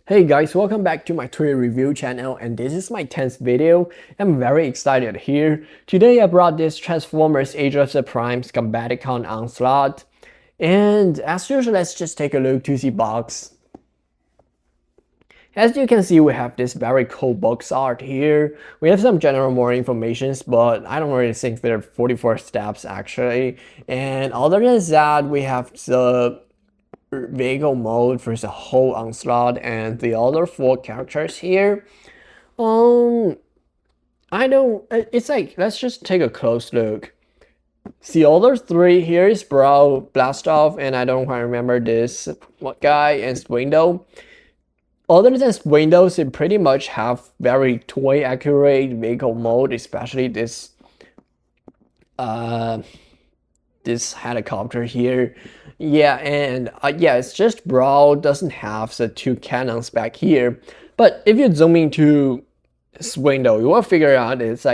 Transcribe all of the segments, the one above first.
Hey guys, welcome back to my toy review channel, and this is my 10th video. I'm very excited here. Today I brought this Transformers Age of the Primes Combaticon Onslaught. And as usual, let's just take a look to the box. As you can see, we have this very cool box art here. We have some general more informations, but I don't really think there are 44 steps actually. And other than that, we have the vehicle mode for the whole Onslaught and the other 4 characters here. It's like, let's just take a close look. The other 3 here is Blast Off, and I don't quite remember this what guy, and Swindle. Other than Swindle, they pretty much have very toy accurate vehicle mode, especially this helicopter here. Yeah, and yeah, it's just Brawl doesn't have the 2 cannons back here. But if you zoom into Swindle, you will figure out it's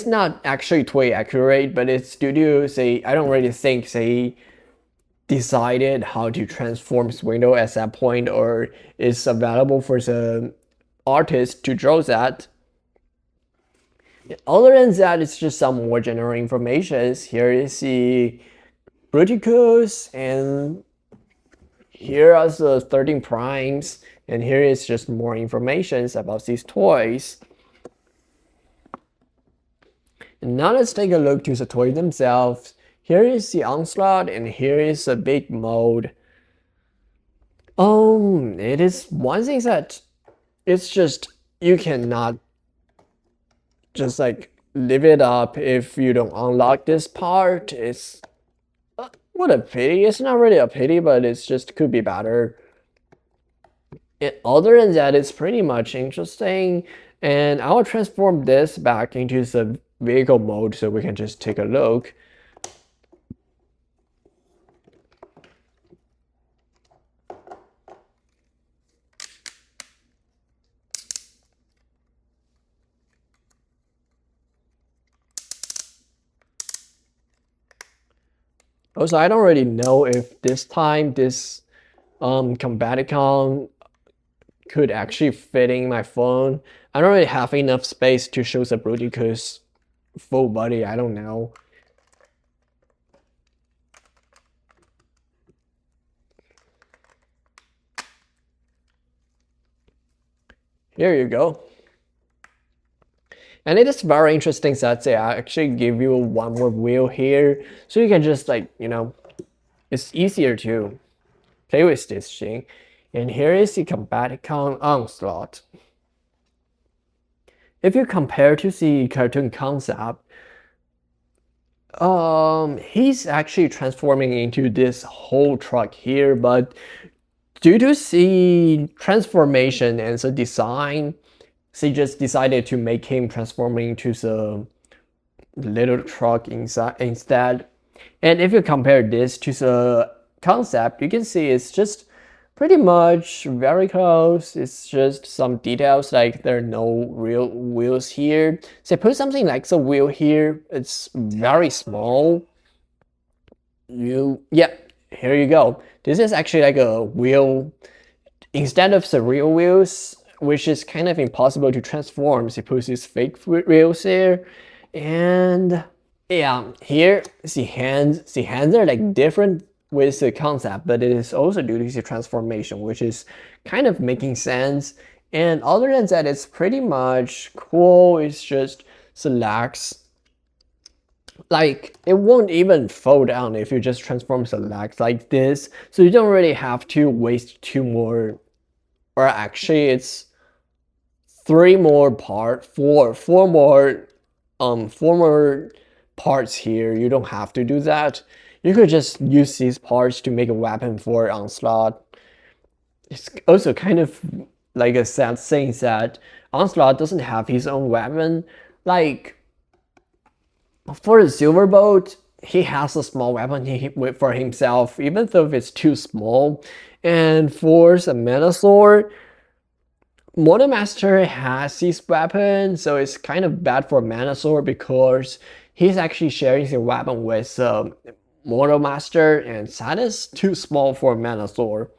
not actually toy accurate, but it's studio I don't really think they decided how to transform Swindle at that point, or it's available for the artist to draw that. Other than that, it's just some more general information. Here is the Bruticus, and here are the 13 primes, and here is just more information about these toys. And now let's take a look to the toys themselves. Here is the Onslaught, and here is the big mode. It is one thing that it's just you cannot just like live it up if you don't unlock this part. It's what a pity. It's not really a pity, but it's just could be better. And other than that, it's pretty much interesting. And I will transform this back into the vehicle mode so we can just take a look. Also, I don't really know if this time this Combaticon could actually fit in my phone. I don't really have enough space to show the Bruticus full body. I don't know. Here you go. And it is very interesting that they actually give you one more wheel here, so you can just it's easier to play with this thing. And here is the Combaticon Onslaught. If you compare to the cartoon concept, he's actually transforming into this whole truck here, but due to the transformation and the design, they just decided to make him transforming into the little truck instead. And if you compare this to the concept, you can see it's just pretty much very close. It's just some details, like there are no real wheels here. They put something like the wheel here. It's very small. Yeah, here you go. This is actually like a wheel instead of the real wheels, which is kind of impossible to transform. They put these fake wheels there. And yeah, here the hands are like different with the concept, but it is also due to the transformation, which is kind of making sense. And other than that, it's pretty much cool. It's just the legs, like it won't even fold down if you just transform the legs like this, so you don't really have to waste 2 more, or actually it's 4 more parts here. You don't have to do that. You could just use these parts to make a weapon for Onslaught. It's also kind of like a sad thing that Onslaught doesn't have his own weapon. Like for the Silverbolt, he has a small weapon for himself, even though it's too small. And for the Manosaur, Motormaster has his weapon, so it's kind of bad for Manosaur because he's actually sharing the weapon with Motormaster, and that is too small for Manosaur.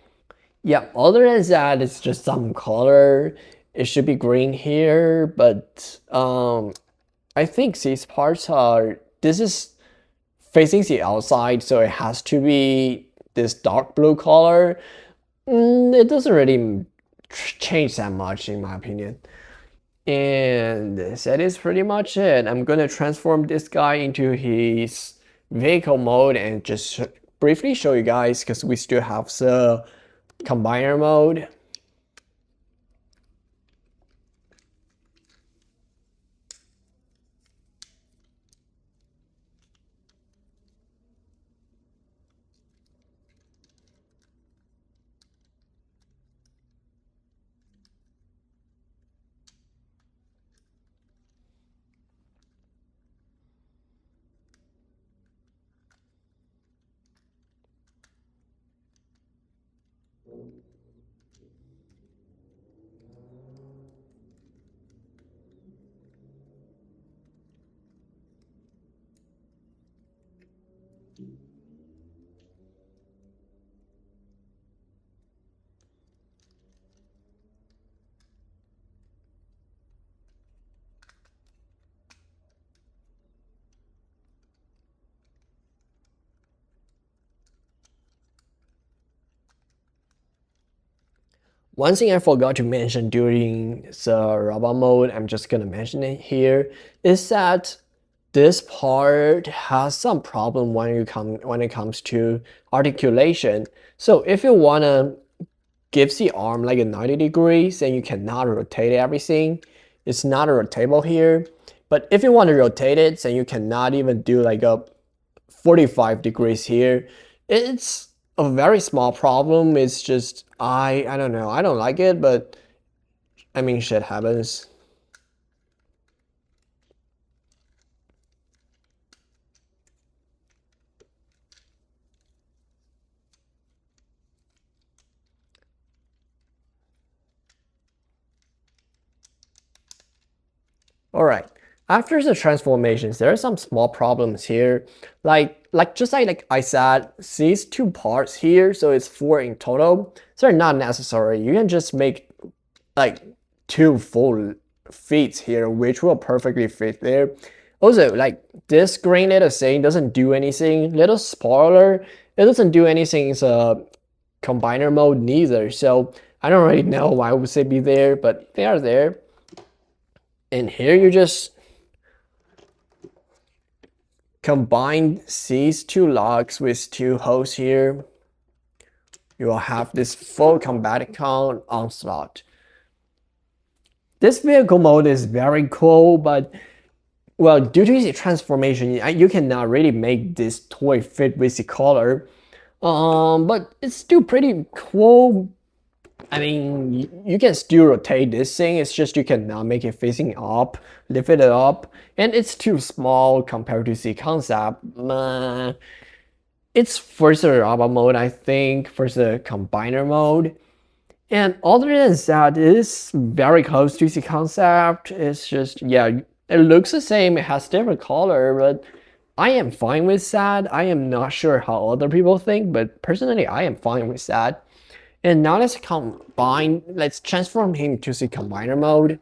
Yeah, other than that, it's just some color. It should be green here, but I think these parts are, this is facing the outside, so it has to be this dark blue color. It doesn't really change that much in my opinion. And that is pretty much it. I'm gonna transform this guy into his vehicle mode and just briefly show you guys because we still have the combiner mode. One thing I forgot to mention during the robot mode, I'm just gonna mention it here, is that this part has some problem when it comes to articulation. So if you wanna give the arm like a 90 degrees, then you cannot rotate everything. It's not rotatable here. But if you want to rotate it, then you cannot even do like a 45 degrees here. It's a very small problem. It's just, I don't know. I don't like it, but I mean, shit happens. All right. After the transformations, there are some small problems here. Like I said, these two parts here, so it's 4 in total. So they're not necessary. You can just make like 2 full feet here, which will perfectly fit there. Also, like this green little thing doesn't do anything. Little spoiler, it doesn't do anything in the combiner mode neither. So I don't really know why would they be there, but they are there. And here you just combine these 2 logs with 2 holes here. You will have this full Combaticon Onslaught. This vehicle mode is very cool, but well, due to the transformation, you cannot really make this toy fit with the color. But it's still pretty cool. I mean, you can still rotate this thing, it's just you cannot make it facing up, lift it up, and it's too small compared to the concept. It's for the robot mode, I think, for the combiner mode. And other than that, it's very close to the concept. It's just, yeah, it looks the same, it has different color, but I am fine with that. I am not sure how other people think, but personally, I am fine with that. And now let's transform him to the combiner mode.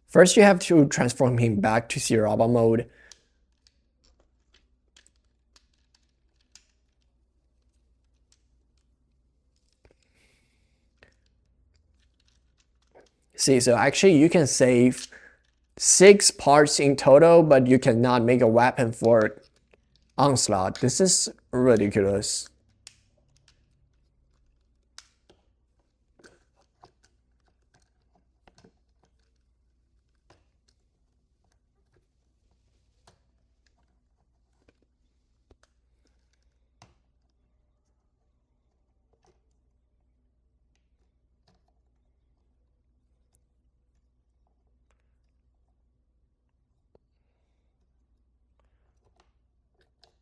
First, you have to transform him back to the robot mode. See, so actually you can save 6 parts in total, but you cannot make a weapon for Onslaught. This is ridiculous.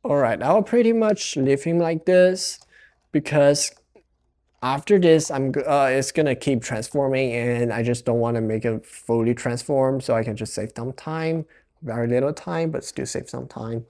Alright, I'll pretty much leave him like this because after this, it's gonna keep transforming and I just don't want to make it fully transform, so I can just save some time. Very little time, but still save some time.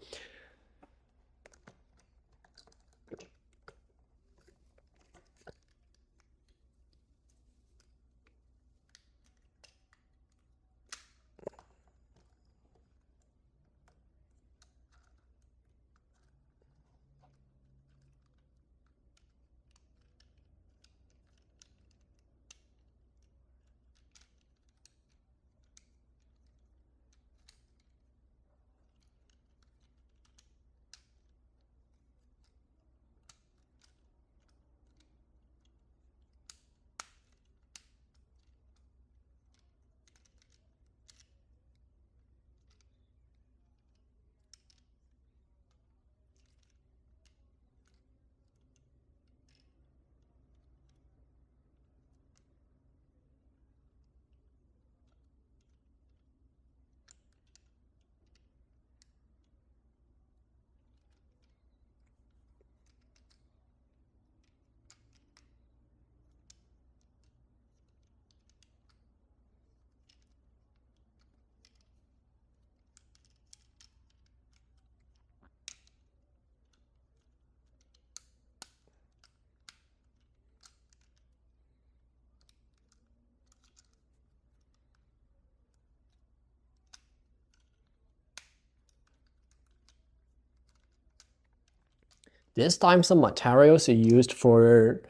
This time some materials used for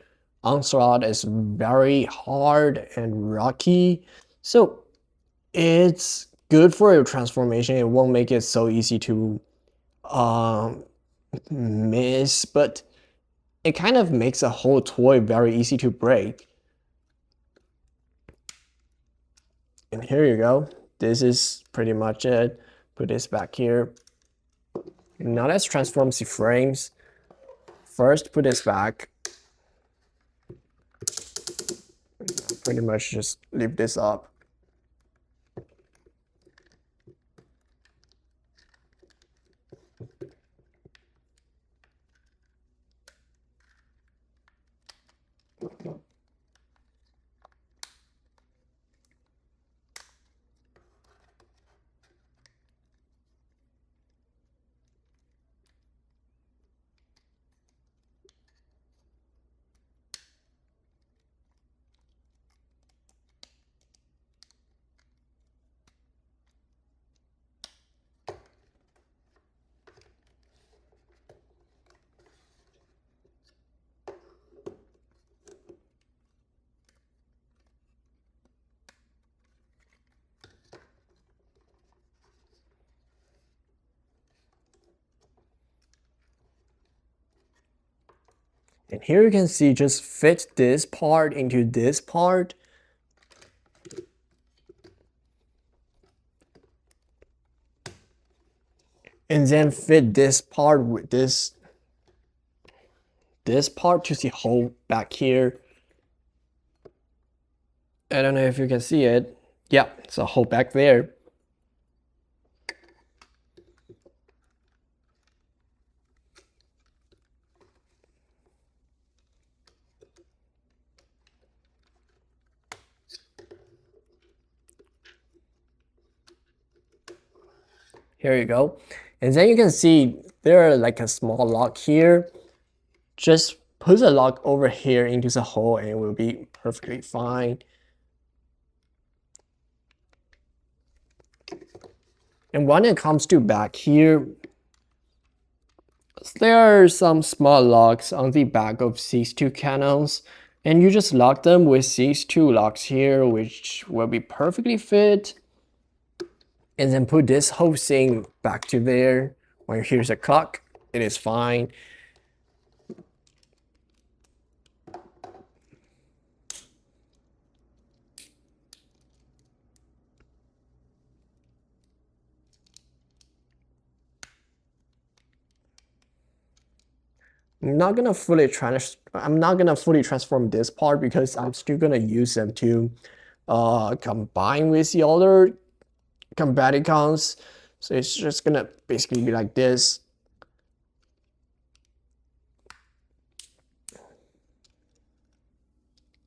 Onslaught is very hard and rocky, so it's good for your transformation. It won't make it so easy to miss, but it kind of makes a whole toy very easy to break. And here you go. This is pretty much it. Put this back here. Now let's transform the frames. First, put this back. Pretty much just leave this up. And here you can see, just fit this part into this part. And then fit this part with this part to the hole back here. I don't know if you can see it. Yeah, it's a hole back there. Here you go. And then you can see there are like a small lock here. Just put the lock over here into the hole and it will be perfectly fine. And when it comes to back here, there are some small locks on the back of these two cannons, and you just lock them with these two locks here, which will be perfectly fit. And then put this whole thing back to there. When here's a clock, it is fine. I'm not gonna fully transform this part because I'm still gonna use them to combine with the other Combaticons. So it's just gonna basically be like this.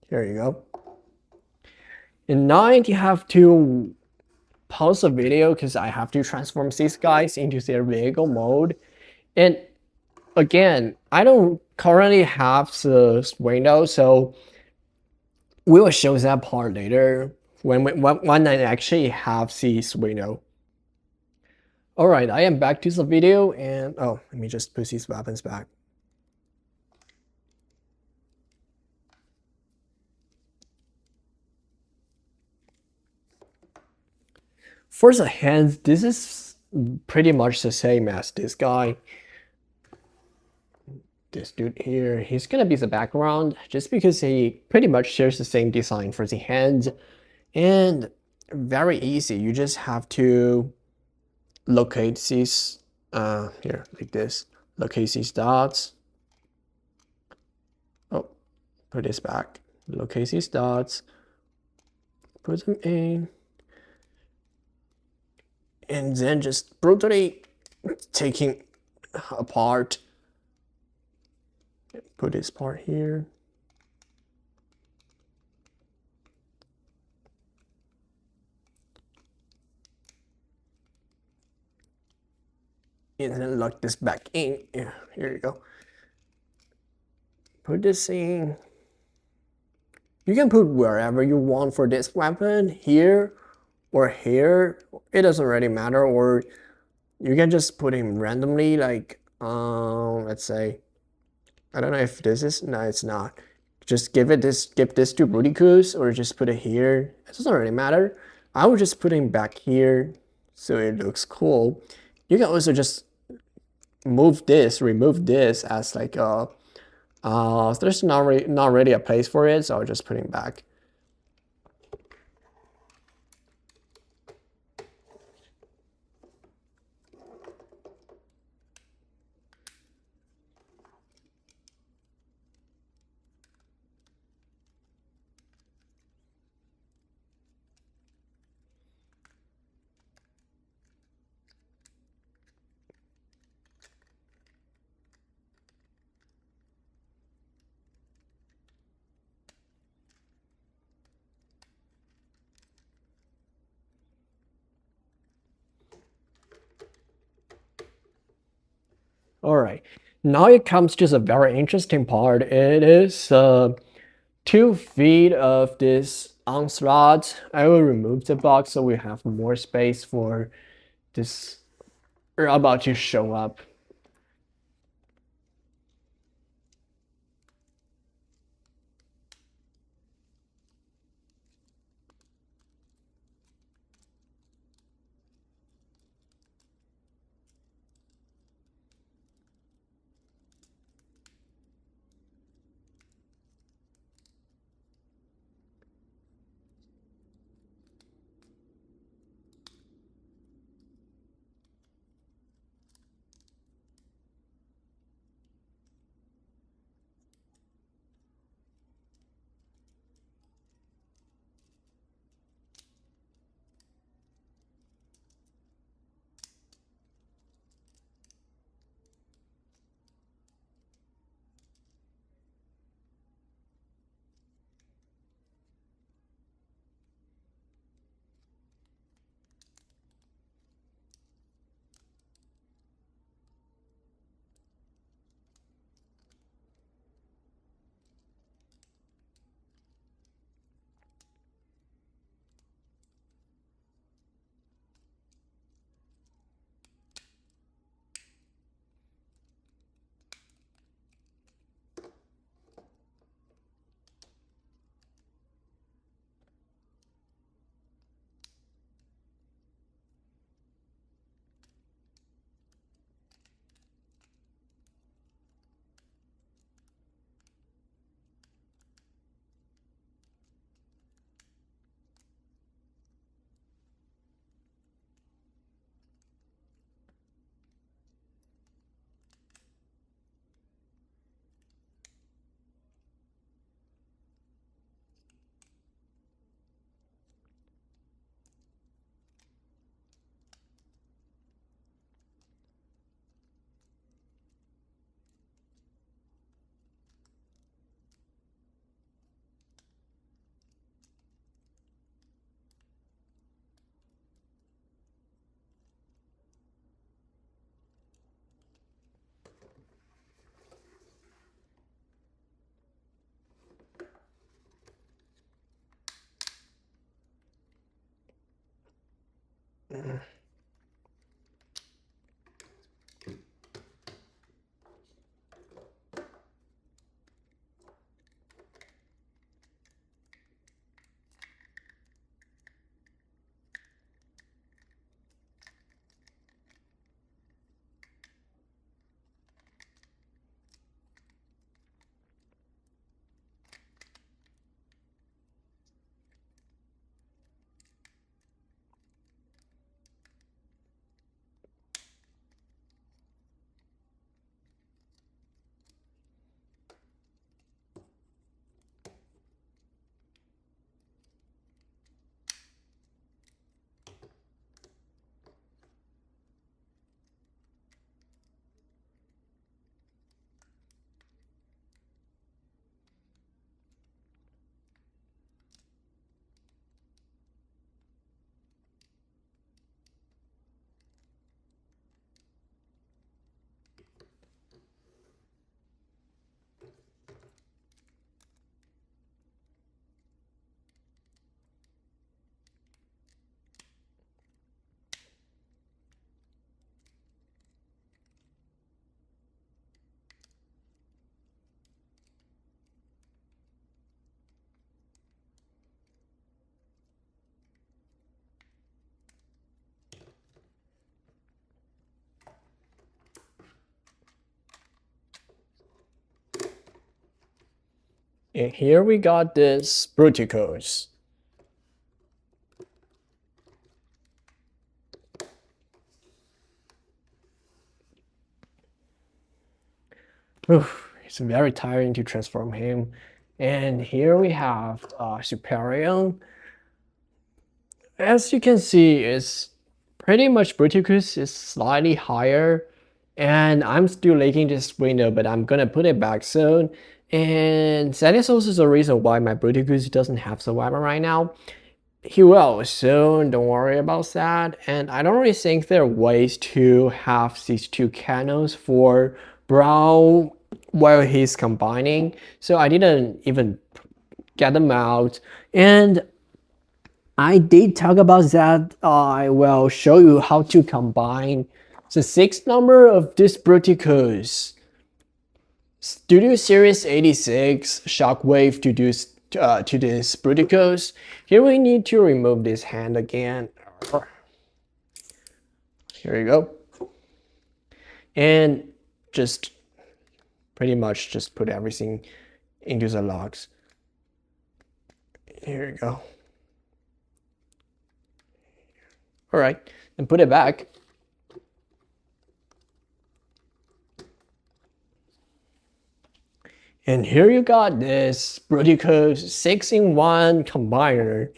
Here you go. And now I have to pause the video because I have to transform these guys into their vehicle mode. And again, I don't currently have the Swindle, so we will show that part later when I actually have the Swindle. Alright, I am back to the video, and oh, let me just put these weapons back. For the hands, this is pretty much the same as this guy. This dude here, he's gonna be the background just because he pretty much shares the same design for the hands, and very easy. You just have to locate these here like this, locate these dots. Oh, put this back, locate these dots, put them in, and then just brutally taking apart. Put this part here. And then lock this back in. Yeah, here you go. Put this in. You can put wherever you want for this weapon, here or here. It doesn't really matter, or you can just put him randomly, like let's say I don't know if this is, no, it's not. Just give this to Bruticus or just put it here. It doesn't really matter. I would just put him back here so it looks cool. You can also just remove this as like a, there's not really a place for it, so I'll just put him back. All right, now it comes to a very interesting part. It is 2 feet of this Onslaught. I will remove the box so we have more space for this are about to show up. And here we got this Bruticus. Oof, it's very tiring to transform him. And here we have Superior. As you can see, it's pretty much Bruticus is slightly higher. And I'm still liking this window, but I'm gonna put it back soon. And that is also the reason why my Bruticus doesn't have survivor right now. He will soon, don't worry about that. And I don't really think there are ways to have these two cannons for Brown while he's combining. So I didn't even get them out. And I did talk about that. I will show you how to combine the sixth number of this Bruticus. Studio Series 86 Shockwave to this Bruticus. Here we need to remove this hand again. Here you go. And just pretty much just put everything into the logs. Here you go. All right, and put it back. And here you got this Bruticus 6-in-1 combiner.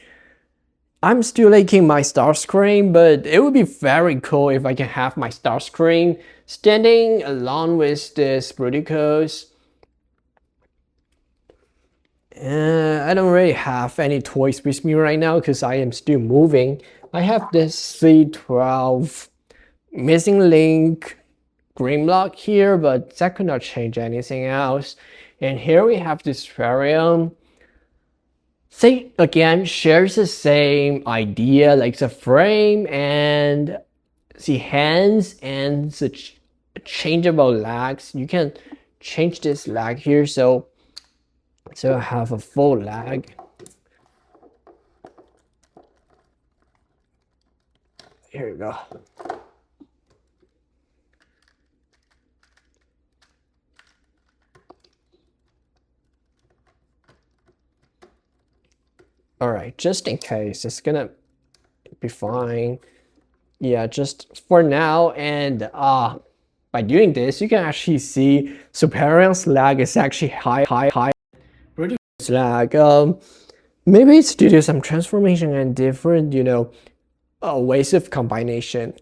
I'm still liking my star screen, but it would be very cool if I can have my star screen standing along with this Bruticus. I don't really have any toys with me right now because I am still moving. I have this C12 missing link green block here, but that could not change anything else. And here we have this Varium. They again shares the same idea, like the frame and the hands and the changeable legs. You can change this leg here, so I have a full leg. Here you go. All right, just in case, it's gonna be fine. Yeah, just for now. And by doing this, you can actually see Superion's lag is actually high. Bruticus lag. Maybe it's due to some transformation and different, ways of combination.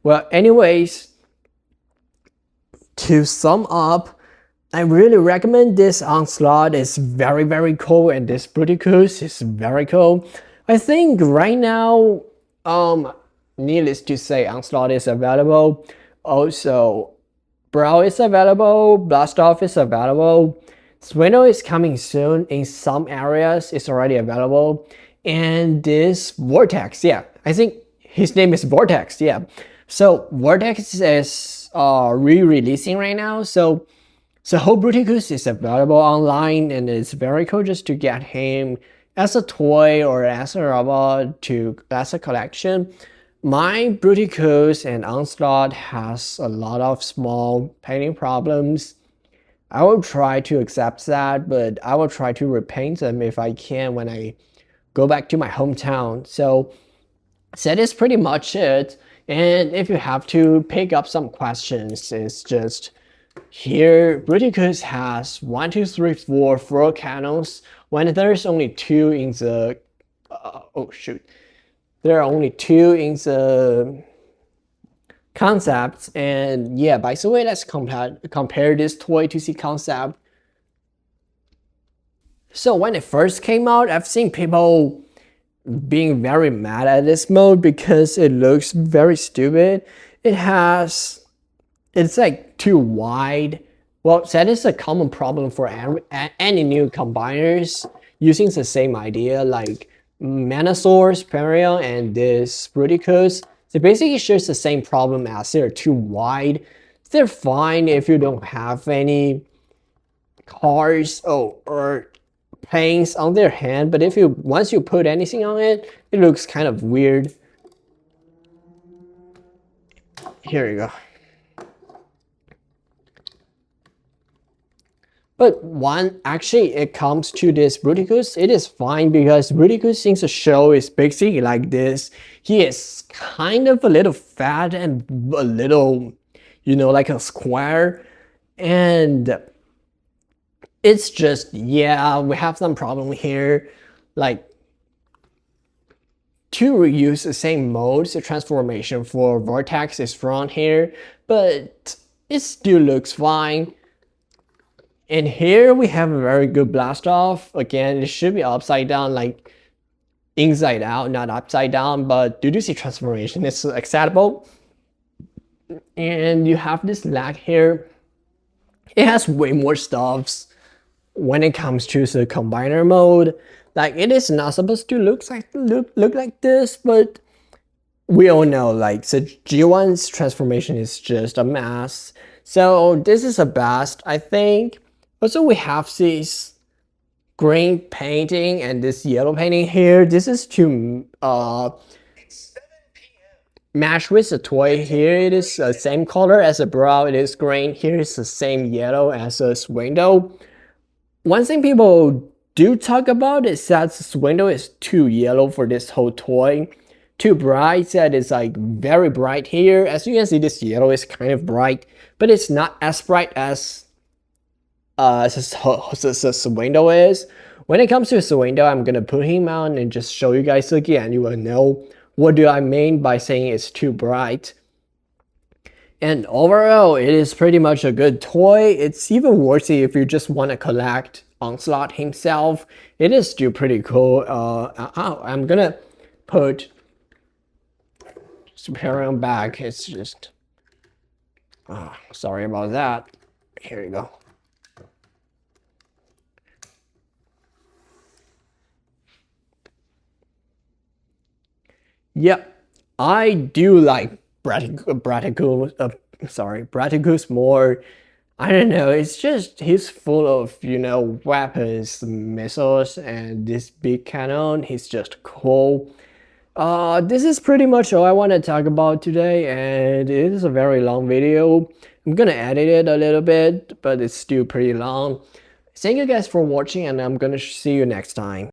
Well, anyways, to sum up, I really recommend this Onslaught. It's very, very cool, and this Bruticus is very cool. I think right now, needless to say, Onslaught is available. Also, Brawl is available, Blastoff is available. Swindle is coming soon. In some areas, it's already available. And this Vortex, yeah, I think his name is Vortex, yeah. So Vortex is re-releasing right now, so whole Bruticus is available online, and it's very cool just to get him as a toy or as a robot as a collection. My Bruticus and Onslaught has a lot of small painting problems. I will try to accept that, but I will try to repaint them if I can when I go back to my hometown. So that is pretty much it. And if you have to pick up some questions, it's just here Bruticus has 1, 2, 3, 4 cannons when there's only 2 in the oh shoot, there are only 2 in the concept. And yeah, by the way, let's compare this toy to the concept. So when it first came out, I've seen people being very mad at this mode because it looks very stupid. It's like too wide. Well, that is a common problem for any new combiners using the same idea, like Manosaur, Superior, and this Bruticus. They basically share the same problem as they're too wide. They're fine if you don't have any cars or planes on their hand, but once you put anything on it, it looks kind of weird. Here you go. But when actually it comes to this Bruticus, it is fine because Bruticus, since the show is basically like this, he is kind of a little fat and a little, you know, like a square. And it's just, yeah, we have some problem here. Like, to reuse the same modes, the transformation for Vortex is front here, but it still looks fine. And here we have a very good blast off. Again, it should be upside down, like inside out, not upside down, but due to the transformation, it's acceptable. And you have this lag here. It has way more stuffs when it comes to the combiner mode. Like, it is not supposed to look like this, but we all know like the G1's transformation is just a mess. So this is a best, I think. Also, we have this green painting and this yellow painting here. This is to match with the toy. Here it is the same color as the brow, it is green. Here is the same yellow as the Swindle. One thing people do talk about is that the Swindle is too yellow for this whole toy. Too bright, that is like very bright here. As you can see, this yellow is kind of bright, but it's not as bright as the Swindle is. When it comes to Swindle, I'm gonna put him on and just show you guys again. You will know what do I mean by saying it's too bright. And overall, it is pretty much a good toy. It's even worthy if you just want to collect Onslaught himself. It is still pretty cool. I'm gonna put Superior back. It's just, sorry about that. Here you go. Yep, I do like Braticus more. I don't know, it's just he's full of, you know, weapons, missiles, and this big cannon. He's just cool. This is pretty much all I want to talk about today, and it is a very long video. I'm gonna edit it a little bit, but it's still pretty long. Thank you guys for watching, and I'm gonna see you next time.